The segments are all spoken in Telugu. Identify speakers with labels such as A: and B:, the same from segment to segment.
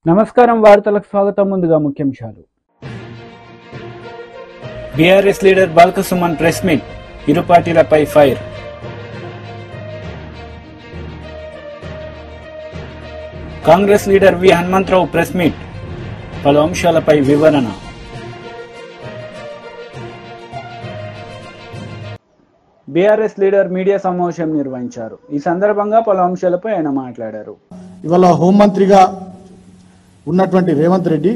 A: నమస్కారం వార్తలకు స్వాగతం. ముందుగా ముఖ్యాంశాలు. BRS leader Balka Suman press meet, ఇరు పార్టీలపై ఫైర్. కాంగ్రెస్ లీడర్ వి హనుమంతరావు ప్రెస్ మీట్, పలు అంశాలపై వివరణ. బీఆర్ఎస్ లీడర్ మీడియా సమావేశం నిర్వహించారు. ఈ సందర్భంగా పలు అంశాలపై ఆయన మాట్లాడారు.
B: ఇవాళ హోంమంత్రిగా ఉన్నటువంటి రేవంత్ రెడ్డి,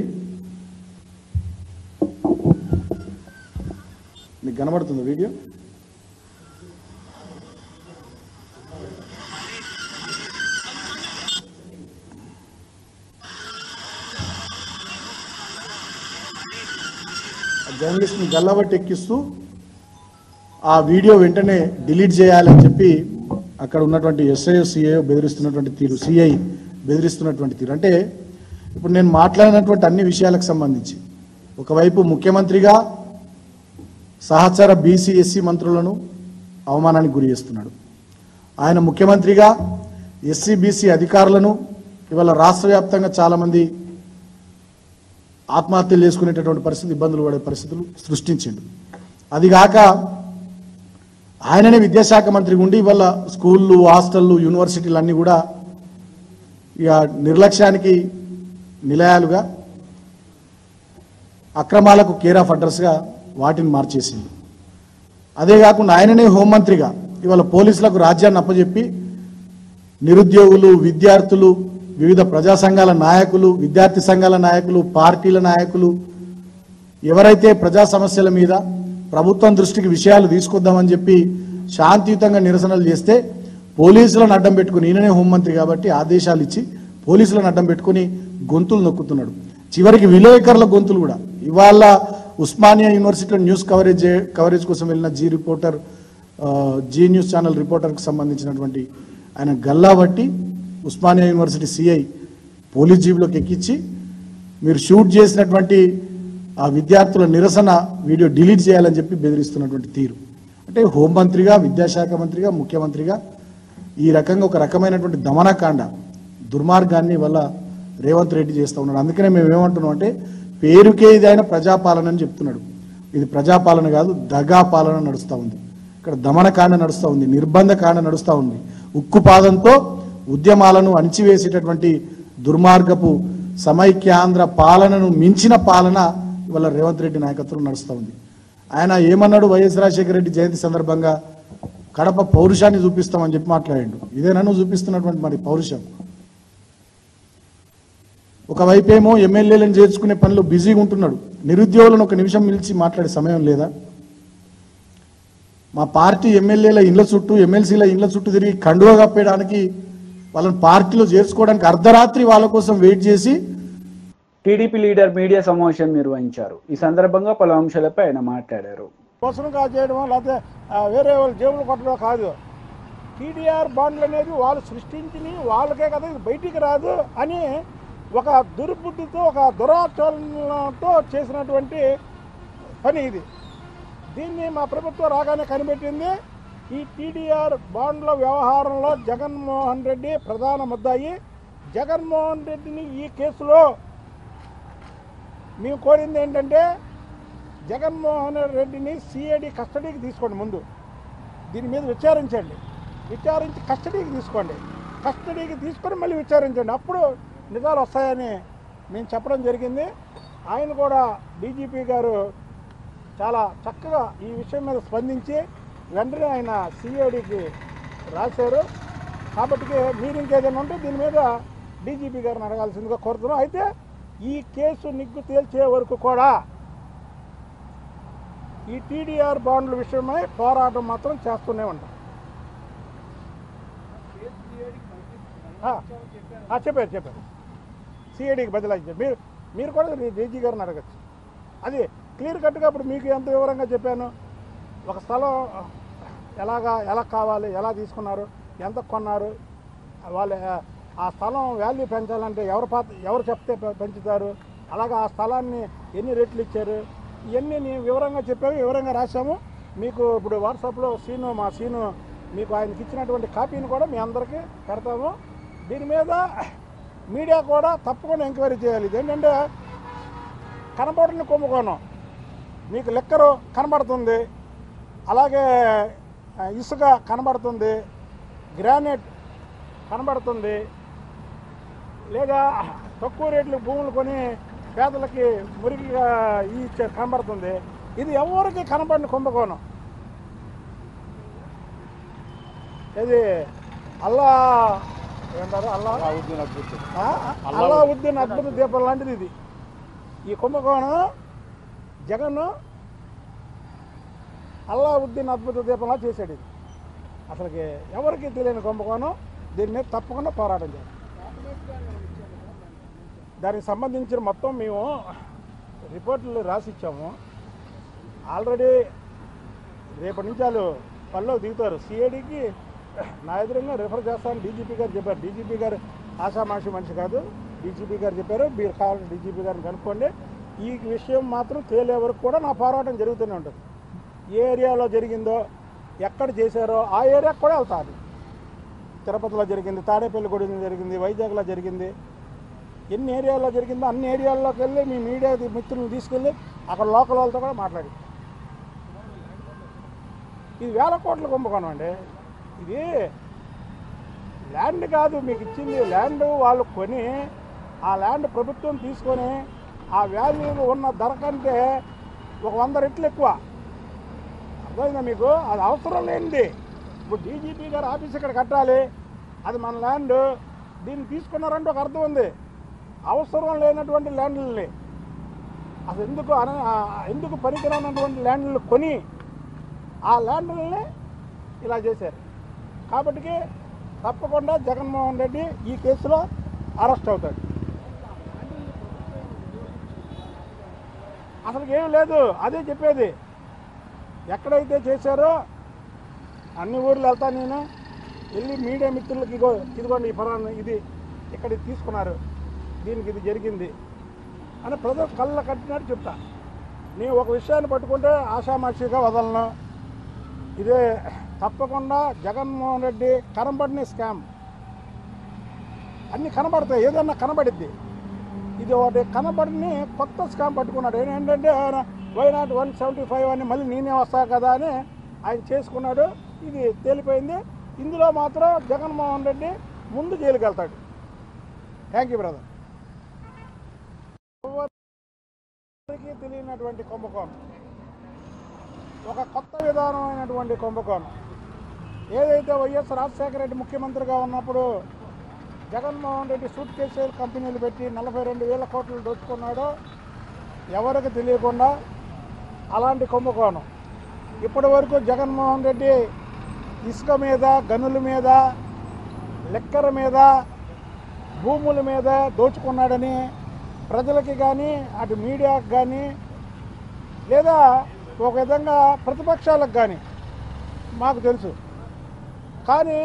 B: మీకు కనబడుతుంది వీడియో, జర్నలిస్ట్ని గల్లబట్టి ఎక్కిస్తూ ఆ వీడియో వెంటనే డిలీట్ చేయాలని చెప్పి అక్కడ ఉన్నటువంటి ఎస్ఐ సిఐ బెదిరిస్తున్నటువంటి తీరు, సిఐ బెదిరిస్తున్నటువంటి తీరు. అంటే ఇప్పుడు నేను మాట్లాడినటువంటి అన్ని విషయాలకు సంబంధించి ఒకవైపు ముఖ్యమంత్రిగా సహచర బీసీ ఎస్సీ మంత్రులను అవమానానికి గురి చేస్తున్నాడు. ఆయన ముఖ్యమంత్రిగా ఎస్సీ బీసీ అధికారులను ఇవాళ రాష్ట్ర వ్యాప్తంగా చాలామంది ఆత్మహత్యలు చేసుకునేటటువంటి పరిస్థితి, ఇబ్బందులు పడే పరిస్థితులు సృష్టించిండు. అదిగాక ఆయననే విద్యాశాఖ మంత్రిగా ఉండి ఇవాళ స్కూళ్ళు, హాస్టళ్ళు, యూనివర్సిటీలు అన్నీ కూడా ఇక నిర్లక్ష్యానికి నిలయాలుగా, అక్రమాలకు కేర్ ఆఫ్ అడ్రస్గా వాటిని మార్చేసింది. అదే కాకుండా ఆయననే హోంమంత్రిగా ఇవాళ పోలీసులకు రాజ్యాన్ని అప్పచెప్పి నిరుద్యోగులు, విద్యార్థులు, వివిధ ప్రజా సంఘాల నాయకులు, విద్యార్థి సంఘాల నాయకులు, పార్టీల నాయకులు ఎవరైతే ప్రజా సమస్యల మీద ప్రభుత్వం దృష్టికి విషయాలు తీసుకొద్దామని చెప్పి శాంతియుతంగా నిరసనలు చేస్తే పోలీసులను అడ్డం పెట్టుకుని, ఈయననే హోంమంత్రి కాబట్టి ఆదేశాలు ఇచ్చి పోలీసులను అడ్డం పెట్టుకుని గొంతులు నొక్కుతున్నాడు. చివరికి విలేకరుల గొంతులు కూడా ఇవాళ ఉస్మానియా యూనివర్సిటీలో న్యూస్ కవరేజ్ కోసం వెళ్ళిన జీ న్యూస్ ఛానల్ రిపోర్టర్కి సంబంధించినటువంటి ఆయన గల్లాబట్టి ఉస్మానియా యూనివర్సిటీ సిఐ పోలీస్ జీబులోకి ఎక్కించి మీరు షూట్ చేసినటువంటి ఆ విద్యార్థుల నిరసన వీడియో డిలీట్ చేయాలని చెప్పి బెదిరిస్తున్నటువంటి తీరు. అంటే హోంమంత్రిగా, విద్యాశాఖ మంత్రిగా, ముఖ్యమంత్రిగా ఈ రకంగా ఒక రకమైనటువంటి దమనకాండ, దుర్మార్గాన్ని వల్ల రేవంత్ రెడ్డి చేస్తూ ఉన్నాడు. అందుకనే మేము ఏమంటున్నాం అంటే పేరుకే ఇది ఆయన ప్రజాపాలన అని చెప్తున్నాడు. ఇది ప్రజాపాలన కాదు, దగా పాలన నడుస్తూ ఉంది. ఇక్కడ దమనకాండ నడుస్తూ ఉంది, నిర్బంధకాండ నడుస్తూ ఉంది. ఉక్కుపాదంతో ఉద్యమాలను అణిచివేసేటటువంటి దుర్మార్గపు సమైక్యాంధ్ర పాలనను మించిన పాలన ఇవాళ రేవంత్ రెడ్డి నాయకత్వం నడుస్తూ ఉంది. ఆయన ఏమన్నాడు, వైఎస్ రాజశేఖర రెడ్డి జయంతి సందర్భంగా కడప పౌరుషాన్ని చూపిస్తామని చెప్పి మాట్లాడాడు. ఇదేనా నువ్వు చూపిస్తున్నటువంటి మరి పౌరుషం? ఒకవైపేమో ఎమ్మెల్యేలను చేర్చుకునే పనిలో బిజీగా ఉంటున్నాడు. నిరుద్యోగులను ఒక నిమిషం నిలిచి మాట్లాడే సమయం లేదా? మా పార్టీ ఎమ్మెల్యేల ఇండ్ల చుట్టూ, ఎమ్మెల్సీల ఇండ్ల చుట్టూ తిరిగి కండువ కప్పేయడానికి, వాళ్ళని పార్టీలో చేర్చుకోవడానికి అర్ధరాత్రి వాళ్ళ కోసం వెయిట్ చేసి
A: టీడీపీ లీడర్ మీడియా సమావేశం నిర్వహించారు. ఈ సందర్భంగా పలు అంశాలపై ఆయన మాట్లాడారు.
C: కోసంగా చేయడం లేకపోతే వేరే వాళ్ళ జేబులు కొట్టడం కాదు. టీడీఆర్ బాండ్లు అనేది వాళ్ళు సృష్టించి వాళ్ళకే కదా, ఇది బయటికి రాదు అని ఒక దుర్బుద్ధితో, ఒక దురాచరణతో చేసినటువంటి పని ఇది. దీన్ని మా ప్రభుత్వం రాగానే కనిపెట్టింది. ఈ టీడీఆర్ బాండ్ల వ్యవహారంలో జగన్మోహన్ రెడ్డి ప్రధాన ముద్దాయి. జగన్మోహన్ రెడ్డిని ఈ కేసులో మేము కోరింది ఏంటంటే, జగన్మోహన్ రెడ్డిని సిఐడి కస్టడీకి తీసుకోండి. ముందు దీని మీద విచారించండి, విచారించి కస్టడీకి తీసుకోండి. కస్టడీకి తీసుకొని మళ్ళీ విచారించండి, అప్పుడు నిజాలు వస్తాయని మేము చెప్పడం జరిగింది. ఆయన కూడా, డీజీపీ గారు చాలా చక్కగా ఈ విషయం మీద స్పందించి వెంటనే ఆయన సిఐడికి రాశారు. కాబట్టి మీరు ఇంకేదైనా ఉంటే దీని మీద డీజీపీ గారిని అడగాల్సిందిగా కోరుతున్నాం. అయితే ఈ కేసు నిగ్గు తేల్చే వరకు కూడా ఈ టీడీఆర్ బాండ్ల విషయమై పోరాటం మాత్రం చేస్తూనే ఉంటాం. చెప్పారు సిఐడికి బదిలాయించారు. మీరు కూడా డీజీ గారిని అడగచ్చు. అది క్లియర్ కట్గా ఇప్పుడు మీకు ఎంత వివరంగా చెప్పాను. ఒక స్థలం ఎలా కావాలి, ఎలా తీసుకున్నారు, ఎంత కొన్నారు, వాళ్ళు ఆ స్థలం వాల్యూ పెంచాలంటే ఎవరు చెప్తే పెంచుతారు, అలాగా ఆ స్థలాన్ని ఎన్ని రేట్లు ఇచ్చారు, ఇవన్నీ నేను వివరంగా చెప్పాము, వివరంగా రాశాము. మీకు ఇప్పుడు వాట్సాప్లో మా సీను మీకు ఆయనకి ఇచ్చినటువంటి కాపీని కూడా మీ అందరికీ పెడతాము. దీని మీద మీడియా కూడా తప్పకుండా ఎంక్వైరీ చేయాలి. ఇదేంటంటే కనబడిన కుంభకోణం, మీకు లెక్కరు కనబడుతుంది, అలాగే ఇసుక కనబడుతుంది, గ్రానైట్ కనబడుతుంది, లేదా తక్కువ రేట్లకు భూములు కొని పేదలకి మురికిగా ఇచ్చే కనబడుతుంది. ఇది ఎవరికి కనబడిన కుంభకోణం. ఇది అల్లా ఏమంటారు, అల్లావుద్దీన్ అద్భుత దీపం లాంటిది ఇది. ఈ కుంభకోణం జగన్ అల్లావుద్దీన్ అద్భుత దీపంలా చేశాడు. ఇది అసలుకి ఎవరికి తెలియని కుంభకోణం. దీని మీద తప్పకుండా పోరాటం చేయాలి. దానికి సంబంధించిన మొత్తం మేము రిపోర్టులు రాసిచ్చాము. ఆల్రెడీ రేపటి నుంచి వాళ్ళు పనిలో దిగుతారు. సిఐడికి నా ఎదురుగా రిఫర్ చేస్తామని డీజీపీ గారు చెప్పారు. డీజీపీ గారు ఆషామాషి మనిషి కాదు. డీజీపీ గారు చెప్పారు, మీరు కావాలంటే డీజీపీ గారిని కనుక్కోండి. ఈ విషయం మాత్రం తేలే వరకు కూడా నా పోరాటం జరుగుతూనే ఉంటుంది. ఏ ఏరియాలో జరిగిందో, ఎక్కడ చేశారో ఆ ఏరియాకి కూడా వెళ్తారు. తిరుపతిలో జరిగింది, తాడేపల్లిగూడెం జరిగింది, వైజాగ్లో జరిగింది, ఎన్ని ఏరియాల్లో జరిగిందో అన్ని ఏరియాల్లోకి వెళ్ళి మీ మీడియా మిత్రులను తీసుకెళ్ళి అక్కడ లోకల్ వాళ్ళతో కూడా మాట్లాడి, ఇది 1000 కోట్ల కుంభకోణం అండి. ఇది ల్యాండ్ కాదు మీకు ఇచ్చింది, ల్యాండ్ వాళ్ళు కొని ఆ ల్యాండ్ ప్రభుత్వం తీసుకొని ఆ వాల్యూ ఉన్న ధర కంటే ఒక 100 రెట్లు ఎక్కువ. అర్థమైందా మీకు? అది అవసరం లేనిది. ఇప్పుడు డీజీపీ గారు ఆఫీస్ ఇక్కడ కట్టాలి, అది మన ల్యాండ్, దీన్ని తీసుకున్నారంటే ఒక అర్థం ఉంది. అవసరం లేనటువంటి ల్యాండ్లని అసలు ఎందుకు పనికిరానటువంటి ల్యాండ్లు కొని ఆ ల్యాండ్లని ఇలా చేశారు. కాబట్టి తప్పకుండా జగన్మోహన్ రెడ్డి ఈ కేసులో అరెస్ట్ అవుతాడు. అసలు ఏం లేదు, అదే చెప్పేది. ఎక్కడైతే చేశారో అన్ని ఊర్లు వెళ్తా నేను వెళ్ళి మీడియా మిత్రులకి ఇదిగోండి ఈ ఫలానా ఇది ఇక్కడ తీసుకున్నారు, దీనికి ఇది జరిగింది అని ప్రజలు కళ్ళ కట్టినట్టు చెప్తా. నేను ఒక విషయాన్ని పట్టుకుంటే ఆషామాషిగా వదలను. ఇదే తప్పకుండా జగన్మోహన్ రెడ్డి కనబడిన స్కామ్ అన్నీ కనబడతాయి, ఏదన్నా కనబడిద్ది. ఇది ఒకటి కనబడిని కొత్త స్కామ్ పట్టుకున్నాడు. ఏంటంటే ఆయన వైనాట్ 175 అని మళ్ళీ నేనే వస్తా కదా అని ఆయన చేసుకున్నాడు. ఇది తేలిపోయింది. ఇందులో మాత్రం జగన్మోహన్ రెడ్డి ముందు జైలుకి వెళ్తాడు. Thank you brother. ఎవరికి తెలియనటువంటి కుంభకోణం, ఒక కొత్త విధానమైనటువంటి కుంభకోణం. ఏదైతే వైఎస్ రాజశేఖర రెడ్డి ముఖ్యమంత్రిగా ఉన్నప్పుడు జగన్మోహన్ రెడ్డి సూట్ కేసులు కంపెనీలు పెట్టి 42,000 కోట్లు దోచుకున్నాడో ఎవరికి తెలియకుండా అలాంటి కుంభకోణం. ఇప్పటి వరకు జగన్మోహన్ రెడ్డి ఇసుక మీద, గనుల మీద, లెక్కర మీద, భూముల మీద దోచుకున్నాడని ప్రజలకి కానీ అటు మీడియాకు కానీ లేదా ఒక విధంగా ప్రతిపక్షాలకు కానీ మాకు తెలుసు. కానీ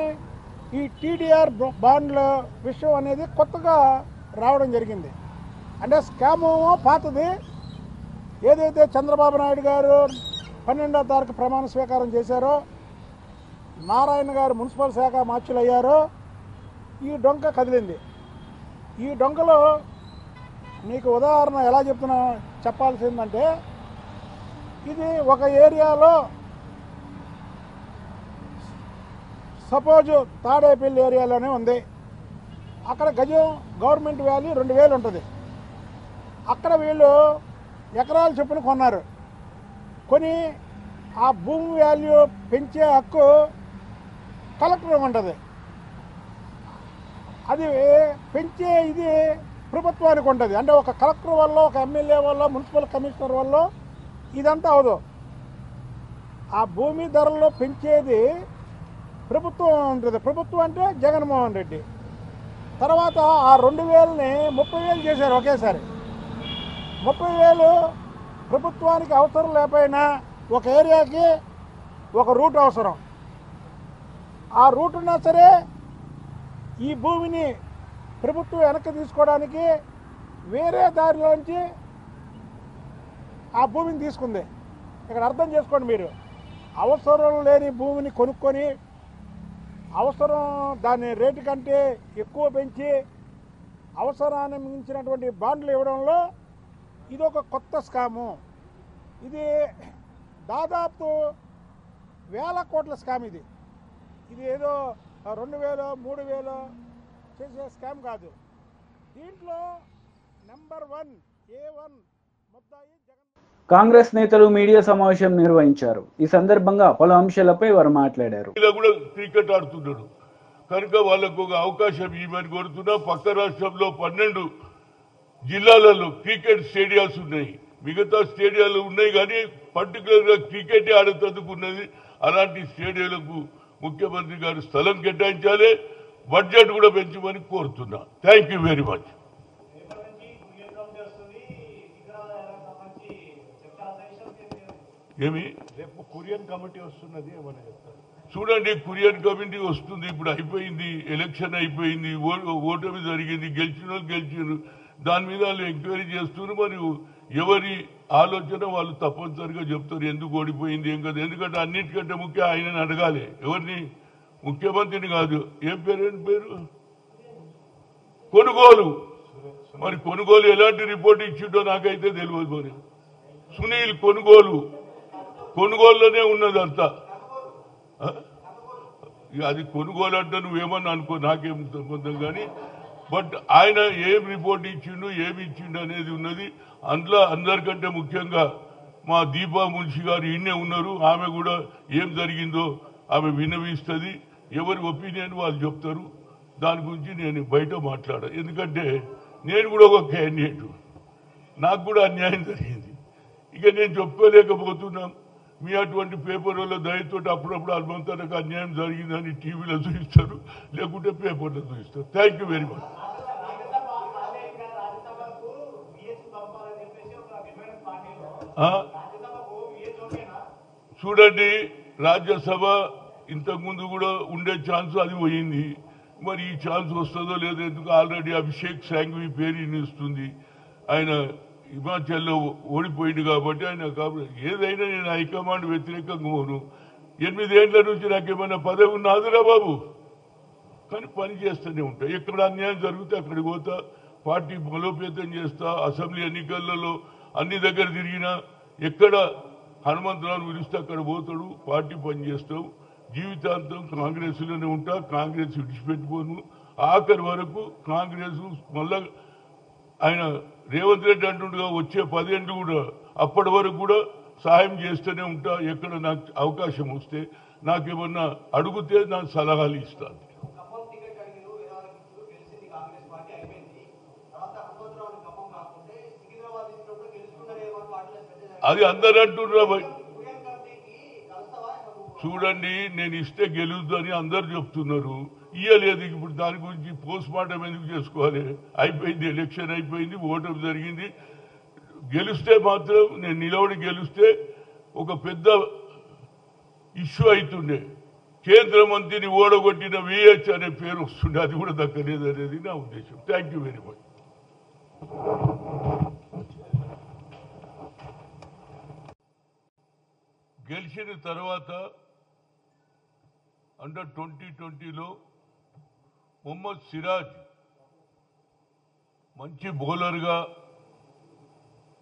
C: ఈ టీడీఆర్ బాండ్ల విషయం అనేది కొత్తగా రావడం జరిగింది. అంటే స్కాము పాతది. ఏదైతే చంద్రబాబు నాయుడు గారు 12వ తారీఖు ప్రమాణ స్వీకారం చేశారో, నారాయణ గారు మున్సిపల్ శాఖ మార్చులు అయ్యారో, ఈ డొంక కదిలింది. ఈ డొంకలో మీకు ఉదాహరణ ఎలా చెప్పాల్సిందంటే, ఇది ఒక ఏరియాలో సపోజు తాడేపల్లి ఏరియాలోనే ఉంది. అక్కడ గజం గవర్నమెంట్ వాల్యూ 2,000 ఉంటుంది. అక్కడ వీళ్ళు ఎకరాల చొప్పున కొన్నారు. కొని ఆ భూమి వాల్యూ పెంచే హక్కు కలెక్టర్ ఉంటుంది. అది పెంచే ఇది ప్రభుత్వానికి ఉంటుంది. అంటే ఒక కలెక్టర్ వల్ల, ఒక ఎమ్మెల్యే వల్ల, మున్సిపల్ కమిషనర్ వల్ల ఇదంతా అవదు. ఆ భూమి ధరల్లో పెంచేది ప్రభుత్వం ఉంటుంది. ప్రభుత్వం అంటే జగన్మోహన్ రెడ్డి. తర్వాత ఆ 2,000ని 30,000 చేశారు ఒకేసారి. 30,000 ప్రభుత్వానికి అవసరం లేకపోయినా ఒక ఏరియాకి ఒక రూట్ అవసరం. ఆ రూట్ ఉన్నా సరే ఈ భూమిని ప్రభుత్వం వెనక్కి తీసుకోవడానికి వేరే దారిలోంచి ఆ భూమిని తీసుకుంది. ఇక్కడ అర్థం చేసుకోండి మీరు. అవసరం లేని భూమిని కొనుక్కొని అవసరం దాని రేటు కంటే ఎక్కువ పెంచి అవసరాన్ని మించినటువంటి బాండ్లు ఇవ్వడంలో ఇది ఒక కొత్త స్కాము. ఇది దాదాపు 1000 కోట్ల స్కామ్. ఇది ఏదో 2000 3000 చేసే స్కామ్ కాదు. దీంట్లో నెంబర్ 1 A1 ముద్దాయి జగన్.
A: కాంగ్రెస్ నేతలు మీడియా సమావేశం నిర్వహించారు. ఈ సందర్భంగా పలు అంశాలపై వారు మాట్లాడారు.
D: క్రికెట్ ఆడుతున్నాడు కనుక వాళ్ళకు ఒక అవకాశం ఇవ్వని కోరుతున్నా. పక్క రాష్ట్రంలో 12 జిల్లాలలో క్రికెట్ స్టేడియాస్ ఉన్నాయి. మిగతా స్టేడియాలు ఉన్నాయి కానీ పర్టికులర్ గా క్రికెట్ ఆడేందుకున్నది. అలాంటి స్టేడియాలకు ముఖ్యమంత్రి గారు స్థలం కేటాయించాలి, బడ్జెట్ కూడా పెంచమని కోరుతున్నా. Thank you very much. ఏమి
C: రేపు కొరియన్ కమిటీ వస్తున్నది ఏమని చెప్తారు?
D: చూడండి, కొరియన్ కమిటీ వస్తుంది. ఇప్పుడు అయిపోయింది, ఎలక్షన్ అయిపోయింది, ఓటమి జరిగింది, గెలిచిన వాళ్ళు గెలిచారు. దాని మీద వాళ్ళు ఎంక్వైరీ చేస్తున్నారు. మరియు ఎవరి ఆలోచన వాళ్ళు తప్పనిసరిగా చెప్తారు ఎందుకు ఓడిపోయింది ఏం కాదు. ఎందుకంటే అన్నిటికంటే ముఖ్యం ఆయనని అడగాలి. ఎవరిని? ముఖ్యమంత్రిని కాదు. ఏం పేరు? కొనుగోలు. మరి కొనుగోలు ఎలాంటి రిపోర్ట్ ఇచ్చిండో నాకైతే తెలియదు. మరి సునీల్ కొనుగోలులోనే ఉన్నదంతా. అది కొనుగోలు అంటే నువ్వేమన్నా అనుకో, నాకేం సంబంధం. కానీ బట్ ఆయన ఏం రిపోర్ట్ ఇచ్చిండు, ఏమి ఇచ్చిండు అనేది ఉన్నది. అందులో అందరికంటే ముఖ్యంగా మా దీపా మున్షి గారు ఈయనే ఉన్నారు. ఆమె కూడా ఏం జరిగిందో ఆమె విన్నవిస్తుంది. ఎవరి ఒపీనియన్ వాళ్ళు చెప్తారు. దాని గురించి నేను బయట మాట్లాడాను. ఎందుకంటే నేను కూడా ఒక క్యాండిడేట్, నాకు కూడా అన్యాయం జరిగింది. ఇక నేను చెప్పుకోలేకపోతున్నాం. మీ అటువంటి పేపర్లలో దయతో అప్పుడప్పుడు హనుమంతరకు అన్యాయం జరిగిందని టీవీలో చూపిస్తారు, లేకుంటే పేపర్లో చూపిస్తారు. Thank you very much. చూడండి, రాజ్యసభ ఇంతకుముందు కూడా ఉండే ఛాన్స్ అది పోయింది. మరి ఈ ఛాన్స్ వస్తుందో లేదో. ఎందుకు ఆల్రెడీ అభిషేక్ సాంఘ్వి పేరు ఇస్తుంది. ఆయన హిమాచల్లో ఓడిపోయింది కాబట్టి ఆయన ఏదైనా నేను హైకమాండ్ వ్యతిరేకంగా పోను. 8 ఏళ్ల నుంచి నాకేమైనా పదవి ఉన్నదిరా బాబు, కానీ పని చేస్తూనే ఉంటా. ఎక్కడ అన్యాయం జరిగితే అక్కడికి పోతా, పార్టీ బలోపేతం చేస్తా. అసెంబ్లీ ఎన్నికలలో అన్ని దగ్గర తిరిగినా ఎక్కడ హనుమంతరావు పిలిస్తే అక్కడ పోతాడు. పార్టీ పని చేస్తావు. జీవితాంతం కాంగ్రెస్లోనే ఉంటా. కాంగ్రెస్ విడిచిపెట్టుకోను. ఆఖరి వరకు కాంగ్రెస్ మళ్ళా ఆయన రేవంత్ రెడ్డి అంటుండగా వచ్చే 10 ఏళ్ళు కూడా అప్పటి వరకు కూడా సహాయం చేస్తూనే ఉంటా. ఎక్కడ నాకు అవకాశం వస్తే, నాకేమన్నా అడిగితే నాకు సలహాలు ఇస్తాను. అది అందరు అంటున్నారు. చూడండి, నేను ఇస్తే గెలుద్దని అందరు చెప్తున్నారు. ఇయ్యలేదు. ఇప్పుడు దాని గురించి పోస్ట్ మార్టం ఎందుకు చేసుకోవాలి? అయిపోయింది, ఎలక్షన్ అయిపోయింది, ఓటమి జరిగింది. గెలిస్తే మాత్రం నేను నిలబడి గెలిస్తే ఒక పెద్ద ఇష్యూ అవుతుండే. కేంద్ర మంత్రిని ఓడగొట్టిన VH అనే పేరు వస్తుండే. అది కూడా దక్కలేదు అనేది నా ఉద్దేశం. Thank you very much. గెలిచిన తర్వాత అండర్ 2020లో మొహమ్మద్ సిరాజ్ మంచి బౌలర్గా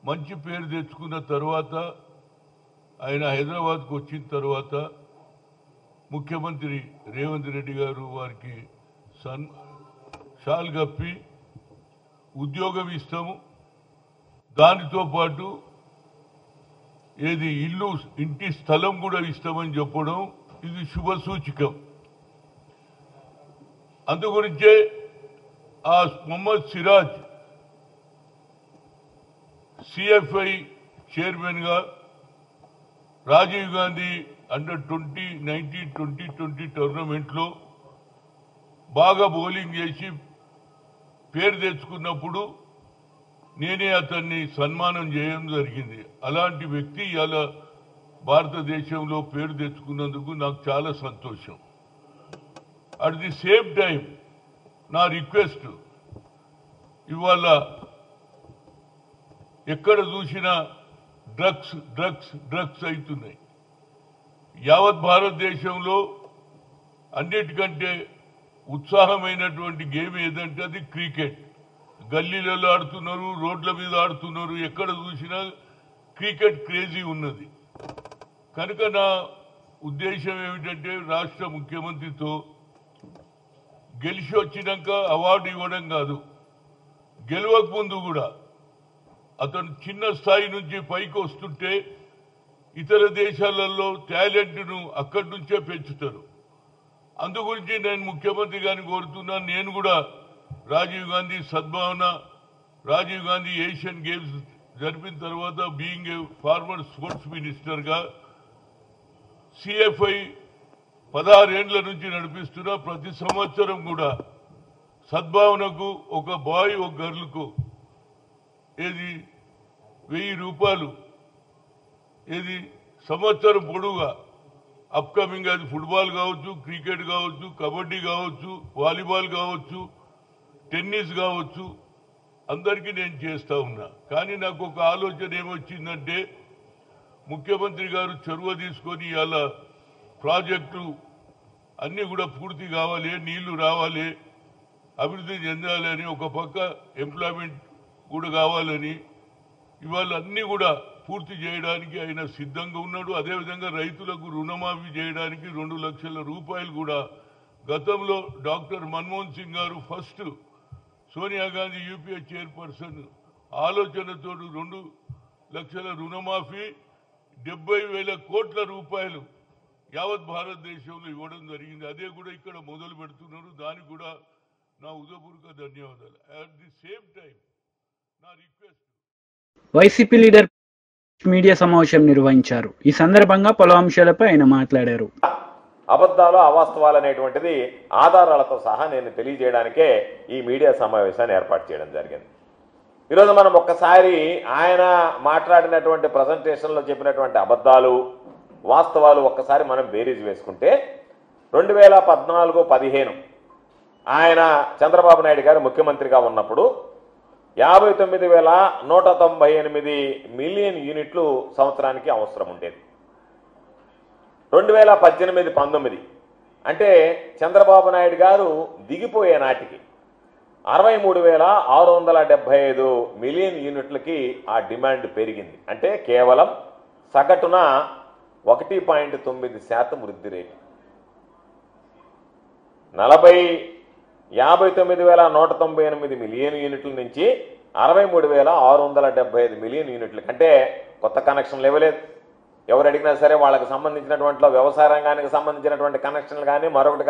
D: మంచి పేరు తెచ్చుకున్న తర్వాత ఆయన హైదరాబాద్కు వచ్చిన తర్వాత ముఖ్యమంత్రి రేవంత్ రెడ్డి గారు వారికి షాల్ కప్పి ఉద్యోగం ఇస్తాము, దానితో పాటు ఏది ఇంటి స్థలం కూడా ఇస్తామని చెప్పడం ఇది శుభ సూచకం. అందుగురించే ఆ మొహమ్మద్ సిరాజ్ CFI చైర్మన్గా రాజీవ్ గాంధీ అండర్ 2019-2020 టోర్నమెంట్లో బాగా బౌలింగ్ చేసి పేరు తెచ్చుకున్నప్పుడు నేనే అతన్ని సన్మానం చేయడం జరిగింది. అలాంటి వ్యక్తి ఇలా భారతదేశంలో పేరు తెచ్చుకున్నందుకు నాకు చాలా సంతోషం. అట్ ది సేమ్ టైం నా రిక్వెస్ట్, ఇవాళ ఎక్కడ చూసినా డ్రగ్స్ డ్రగ్స్ డ్రగ్స్ అవుతున్నాయి. యావత్ భారతదేశంలో అన్నిటికంటే ఉత్సాహమైనటువంటి గేమ్ ఏదంటే అది క్రికెట్. గల్లీలలో ఆడుతున్నారు, రోడ్ల మీద ఆడుతున్నారు. ఎక్కడ చూసినా క్రికెట్ క్రేజీ ఉన్నది. కనుక నా ఉద్దేశం ఏమిటంటే రాష్ట్ర ముఖ్యమంత్రితో గెలిచి వచ్చినాక అవార్డు ఇవ్వడం కాదు, గెలవక ముందు కూడా అతను చిన్న స్థాయి నుంచి పైకి వస్తుంటే ఇతర దేశాలలో టాలెంట్ను అక్కడి నుంచే పెంచుతారు. అందుగురించి నేను ముఖ్యమంత్రి గారిని కోరుతున్నాను. నేను కూడా రాజీవ్ గాంధీ సద్భావన, రాజీవ్ గాంధీ ఏషియన్ గేమ్స్ జరిపిన తర్వాత బీయింగ్ ఏ ఫార్మర్ స్పోర్ట్స్ మినిస్టర్గా సిఎఫ్ఐ 16 ఏళ్ల నుంచి నడిపిస్తున్నా. ప్రతి సంవత్సరం కూడా సద్భావనకు ఒక బాయ్ ఒక గర్ల్కు ఏది 1000 రూపాయలు ఏది సంవత్సరం పొడుగా అప్కమింగ్, అది ఫుట్బాల్ కావచ్చు, క్రికెట్ కావచ్చు, కబడ్డీ కావచ్చు, వాలీబాల్ కావచ్చు, టెన్నిస్ కావచ్చు, అందరికీ నేను చేస్తా ఉన్నా. కానీ నాకు ఒక ఆలోచన ఏమొచ్చిందంటే ముఖ్యమంత్రి గారు చొరవ తీసుకొని ఇలా ప్రాజెక్టు అన్నీ కూడా పూర్తి కావాలి, నీళ్లు రావాలి, అభివృద్ధి చెందాలి అని, ఒక పక్క ఎంప్లాయ్మెంట్ కూడా కావాలని, ఇవాళ అన్నీ కూడా పూర్తి చేయడానికి ఆయన సిద్ధంగా ఉన్నాడు. అదేవిధంగా రైతులకు రుణమాఫీ చేయడానికి 2 లక్షల రూపాయలు కూడా గతంలో డాక్టర్ మన్మోహన్ సింగ్ గారు first Sonia Gandhi UPA chairperson ఆలోచనతో 2 లక్షల రుణమాఫీ 70,000 కోట్ల రూపాయలు యావత్ భారతదేశంలో ఇవ్వడం జరిగింది. అదే కూడా ఇక్కడ మొదలు పెడుతున్నారు. దానికి కూడా నా ఉదయపూర్వక ధన్యవాదాలు. అట్ ది సేమ్ టైం నా రిక్వెస్ట్,
A: వైసీపీ లీడర్ మీడియా సమావేశం నిర్వహించారు. ఈ సందర్భంగా పలు అంశాలపై ఆయన మాట్లాడారు.
E: అబద్ధాలు, అవాస్తవాలు అనేటువంటిది ఆధారాలతో సహా నేను తెలియజేయడానికే ఈ మీడియా సమావేశాన్ని ఏర్పాటు చేయడం జరిగింది. ఈరోజు మనం ఒక్కసారి ఆయన మాట్లాడినటువంటి ప్రజెంటేషన్లో చెప్పినటువంటి అబద్ధాలు, వాస్తవాలు ఒక్కసారి మనం బేరీజ్ వేసుకుంటే 2014-15 ఆయన చంద్రబాబు నాయుడు గారు ముఖ్యమంత్రిగా ఉన్నప్పుడు 59,198 మిలియన్ యూనిట్లు సంవత్సరానికి అవసరం ఉండేది. 2018-19 అంటే చంద్రబాబు నాయుడు గారు దిగిపోయే నాటికి 63,675 మిలియన్ యూనిట్లకి ఆ డిమాండ్ పెరిగింది. అంటే కేవలం సగటున 1.9% వృద్ధి రేటు. 59,198 మిలియన్ యూనిట్ల నుంచి 63,675 మిలియన్ యూనిట్ల కంటే కొత్త కనెక్షన్లు ఇవ్వలేదు. ఎవరు అడిగినా సరే వాళ్ళకి సంబంధించినటువంటి వ్యవసాయ రంగానికి సంబంధించినటువంటి కనెక్షన్లు కానీ మరొకటి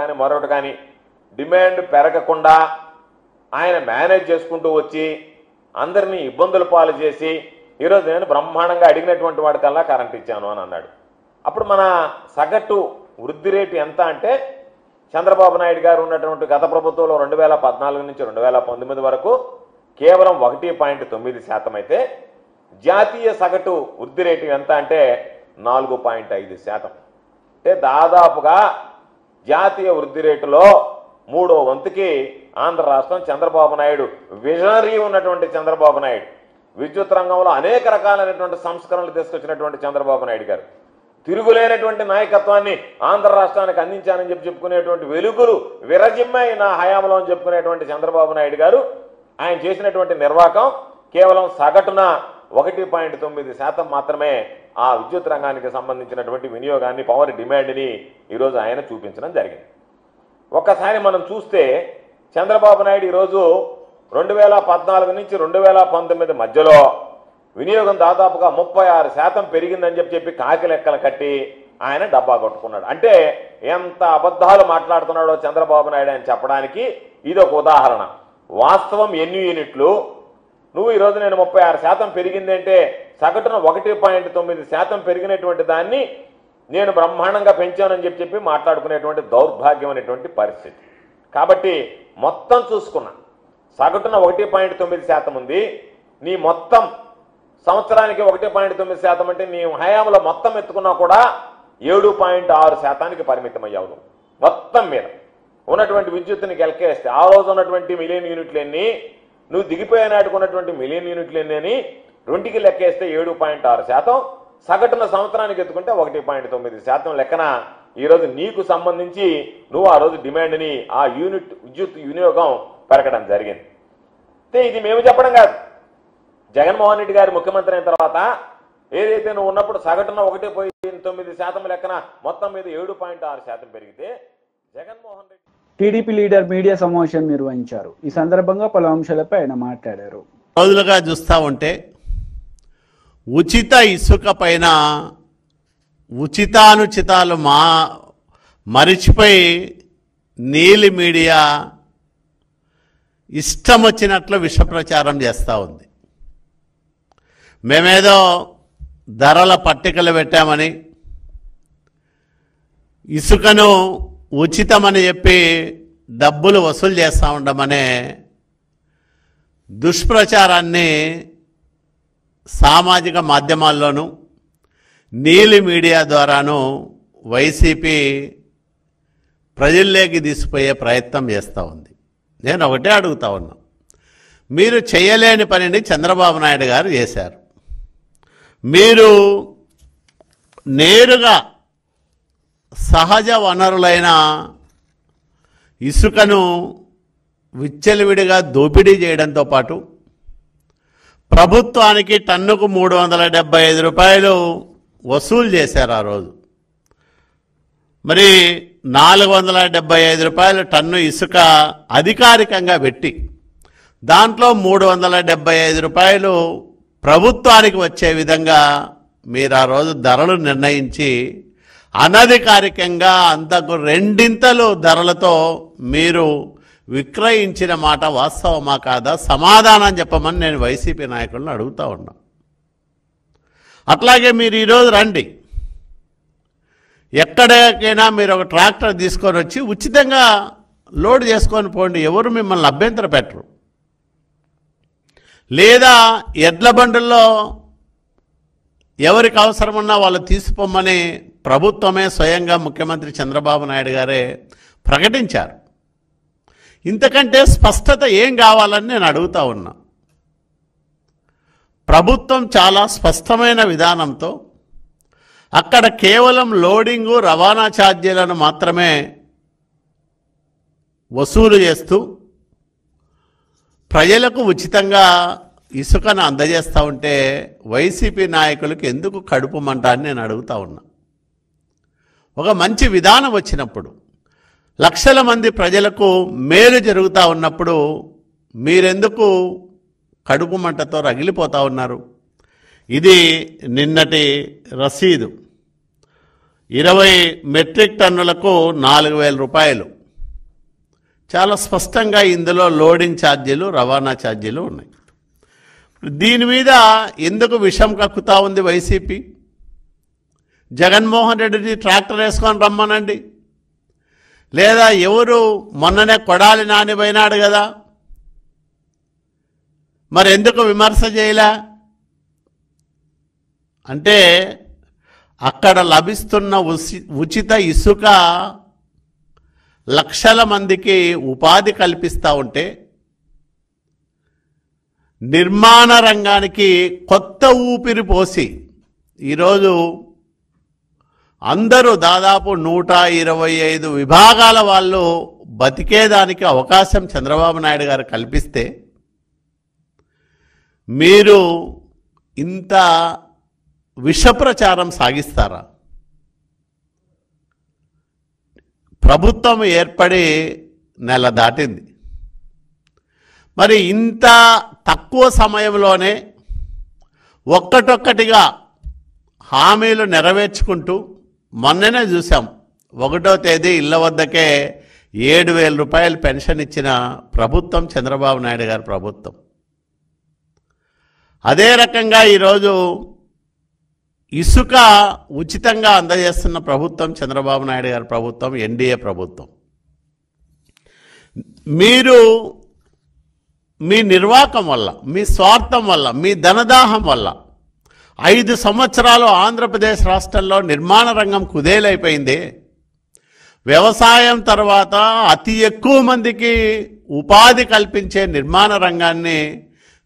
E: కానీ డిమాండ్ పెరగకుండా ఆయన మేనేజ్ చేసుకుంటూ వచ్చి అందరినీ ఇబ్బందుల పాలు చేసి ఈరోజు నేను బ్రహ్మాండంగా అడిగినటువంటి వాడికల్లా కరెంట్ ఇచ్చాను అని అన్నాడు. అప్పుడు మన సగటు వృద్ధి రేటు ఎంత అంటే చంద్రబాబు నాయుడు గారు ఉన్నటువంటి గత ప్రభుత్వంలో 2014 నుంచి 2019 వరకు కేవలం 1.9% అయితే జాతీయ సగటు వృద్ధి రేటు ఎంత అంటే 4.5%. అంటే దాదాపుగా జాతీయ వృద్ధి రేటులో 3వ వంతుకి ఆంధ్ర రాష్ట్రం చంద్రబాబు నాయుడు విజనరీ ఉన్నటువంటి చంద్రబాబు నాయుడు, విద్యుత్ రంగంలో అనేక రకాలైనటువంటి సంస్కరణలు తీసుకొచ్చినటువంటి చంద్రబాబు నాయుడు గారు, తిరుగులేనటువంటి నాయకత్వాన్ని ఆంధ్ర రాష్ట్రానికి అందించానని చెప్పుకునేటువంటి వెలుగులు విరజిమ్మాయి నా హయాంలో అని చెప్పుకునేటువంటి చంద్రబాబు నాయుడు గారు ఆయన చేసినటువంటి నిర్వాహకం కేవలం సగటున 1.9% మాత్రమే ఆ విద్యుత్ రంగానికి సంబంధించినటువంటి వినియోగాన్ని, పవర్ డిమాండ్ని ఈరోజు ఆయన చూపించడం జరిగింది. ఒక్కసారి మనం చూస్తే చంద్రబాబు నాయుడు ఈరోజు 2014 నుంచి 2019 మధ్యలో వినియోగం దాదాపుగా 36% పెరిగిందని చెప్పి కాకి లెక్కలు కట్టి ఆయన డబ్బా కొట్టుకున్నాడు. అంటే ఎంత అబద్ధాలు మాట్లాడుతున్నాడో చంద్రబాబు నాయుడు అని చెప్పడానికి ఇది ఒక ఉదాహరణ. వాస్తవం ఎన్ని యూనిట్లు, నువ్వు ఈరోజు నేను 36% పెరిగింది అంటే సగటున 1.9% పెరిగినటువంటి దాన్ని నేను బ్రహ్మాండంగా పెంచానని చెప్పి మాట్లాడుకునేటువంటి దౌర్భాగ్యం అనేటువంటి పరిస్థితి. కాబట్టి మొత్తం చూసుకున్నా సగటున 1.9% ఉంది. నీ మొత్తం సంవత్సరానికి 1.9% అంటే నీ హయాంలో మొత్తం ఎత్తుకున్నా కూడా 7.6%కి పరిమితమయ్యావు. మొత్తం మీద ఉన్నటువంటి విద్యుత్తుని గెలకేస్తే ఆ రోజు ఉన్నటువంటి మిలియన్ యూనిట్లు ఎన్ని, నువ్వు దిగిపోయే నాటుకున్నటువంటి మిలియన్ యూనిట్లు ఎన్ని అని రెండుకి లెక్కేస్తే 7.6%, సగటున సంవత్సరానికి ఎత్తుకుంటే 1.9% లెక్కన ఈరోజు నీకు సంబంధించి నువ్వు ఆ రోజు డిమాండ్ని ఆ యూనిట్ విద్యుత్ వినియోగం పెరగడం జరిగింది. ఇది మేము చెప్పడం కాదు. జగన్మోహన్ రెడ్డి గారు ముఖ్యమంత్రి అయిన తర్వాత ఏదైతే నువ్వు ఉన్నప్పుడు సగటున 1.9% లెక్కన మొత్తం మీద 7.6% పెరిగితే Jaganmohan Reddy
A: TDP leader media సమావేశం నిర్వహించారు. ఈ సందర్భంగా పలు అంశాలపై ఆయన మాట్లాడారు.
F: రోజులుగా చూస్తూ ఉంటే ఉచిత ఇసుక పైన ఉచితానుచితాలు మరిచిపోయి నీలి మీడియా ఇష్టం వచ్చినట్లు విష ప్రచారం చేస్తూ ఉంది. మేమేదో ధరల పట్టికలు పెట్టామని, ఇసుకను ఉచితమని చెప్పి డబ్బులు వసూలు చేస్తూ ఉండమనే దుష్ప్రచారాన్ని సామాజిక మాధ్యమాల్లోనూ నీలి మీడియా ద్వారాను వైసీపీ ప్రజల్లోకి తీసుకుపోయే ప్రయత్నం చేస్తూ ఉంది. నేను ఒకటే అడుగుతా ఉన్నా, మీరు చేయలేని పనిని చంద్రబాబు నాయుడు గారు చేశారు. మీరు నేరుగా సహజ వనరులైన ఇసుకను విచ్చలవిడిగా దోపిడీ చేయడంతో పాటు ప్రభుత్వానికి టన్నుకు 375 రూపాయలు వసూలు చేశారు. ఆ రోజు మరి 475 రూపాయలు టన్ను ఇసుక అధికారికంగా పెట్టి దాంట్లో 375 రూపాయలు ప్రభుత్వానికి వచ్చే విధంగా మీరు ఆ రోజు ధరలు నిర్ణయించి అనధికారికంగా అంతకు 2 ధరలతో మీరు విక్రయించిన మాట వాస్తవమా కాదా సమాధానం చెప్పమని నేను వైసీపీ నాయకులను అడుగుతా ఉన్నా. అట్లాగే మీరు ఈరోజు రండి, ఎక్కడికైనా మీరు ఒక ట్రాక్టర్ తీసుకొని వచ్చి ఉచితంగా లోడ్ చేసుకొని పోండి, ఎవరు మిమ్మల్ని అభ్యంతర పెట్టరు. లేదా ఎడ్ల బండుల్లో ఎవరికి అవసరమున్నా వాళ్ళు తీసిపోమని ప్రభుత్వమే స్వయంగా ముఖ్యమంత్రి చంద్రబాబు నాయుడు గారే ప్రకటించారు. ఇంతకంటే స్పష్టత ఏం కావాలని నేను అడుగుతా ఉన్నా. ప్రభుత్వం చాలా స్పష్టమైన విధానంతో అక్కడ కేవలం లోడింగు రవాణా ఛార్జీలను మాత్రమే వసూలు చేస్తూ ప్రజలకు ఉచితంగా ఇసుకను అందజేస్తూ ఉంటే వైసీపీ నాయకులకు ఎందుకు కడుపు మంట అని నేను అడుగుతా ఉన్నా. ఒక మంచి విధానం వచ్చినప్పుడు, లక్షల మంది ప్రజలకు మేలు జరుగుతూ ఉన్నప్పుడు మీరెందుకు కడుపు మంటతో రగిలిపోతూ ఉన్నారు? ఇది నిన్నటి రసీదు, 20 మెట్రిక్ టన్నులకు 4,000 రూపాయలు. చాలా స్పష్టంగా ఇందులో లోడింగ్ ఛార్జీలు, రవాణా ఛార్జీలు ఉన్నాయి. దీని మీద ఎందుకు విషం కక్కుతా ఉంది వైసీపీ? జగన్మోహన్ రెడ్డిని ట్రాక్టర్ వేసుకొని రమ్మనండి, లేదా ఎవరు మొన్ననే కొడాలి నాని పోయినాడు కదా, మరి ఎందుకు విమర్శ చేయలే? అంటే అక్కడ లభిస్తున్న ఉచిత ఇసుక లక్షల మందికి ఉపాధి కల్పిస్తూ ఉంటే నిర్మాణ రంగానికి కొత్త ఊపిరి పోసి ఈరోజు అందరూ దాదాపు 125 విభాగాల వాళ్ళు బతికేదానికి అవకాశం చంద్రబాబు నాయుడు గారు కల్పిస్తే మీరు ఇంత విషప్రచారం సాగిస్తారా? ప్రభుత్వం ఏర్పడి నెల దాటింది, మరి ఇంత తక్కువ సమయంలోనే ఒక్కటొక్కటిగా హామీలు నెరవేర్చుకుంటూ మొన్ననే చూసాం, 1వ తేదీ ఇళ్ల వద్దకే 7,000 రూపాయలు పెన్షన్ ఇచ్చిన ప్రభుత్వం చంద్రబాబు నాయుడు గారి ప్రభుత్వం. అదే రకంగా ఈరోజు ఇసుక ఉచితంగా అందజేస్తున్న ప్రభుత్వం చంద్రబాబు నాయుడు గారి ప్రభుత్వం, ఎన్డీఏ ప్రభుత్వం. మీరు మీ నిర్వాకం వల్ల, మీ స్వార్థం వల్ల, మీ ధనదాహం వల్ల 5 సంవత్సరాలు ఆంధ్రప్రదేశ్ రాష్ట్రంలో నిర్మాణ రంగం కుదేలైపోయింది. వ్యవసాయం తర్వాత అతి ఎక్కువ మందికి ఉపాధి కల్పించే నిర్మాణ రంగాన్ని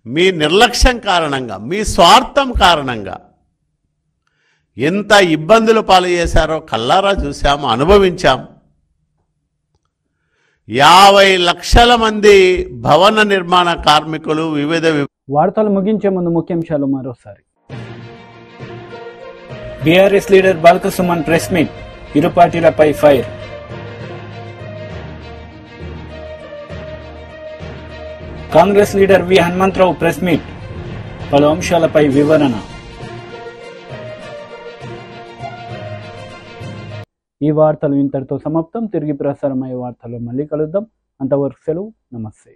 F: మీ నిర్లక్ష్యం కారణంగా, మీ స్వార్థం కారణంగా ఎంత ఇబ్బందులు పాలు చేశారో కల్లారా చూశాము, అనుభవించాం. 50 లక్షల మంది భవన నిర్మాణ కార్మికులు వివిధ
A: వార్తలు ముగించే ముందు ముఖ్యాంశాలు మరోసారి. BRS leader Balka Suman press meet, ఇరు పార్టీలపై ఫైర్. కాంగ్రెస్ లీడర్ వి హనుమంతరావు ప్రెస్ మీట్, పలు అంశాలపై వివరణ. ఈ వార్తలు ఇంతటితో సమాప్తం. తిరిగి ప్రసారమయ్యే వార్తల్లో మళ్ళీ కలుద్దాం. అంతవరకు సెలవు. నమస్తే.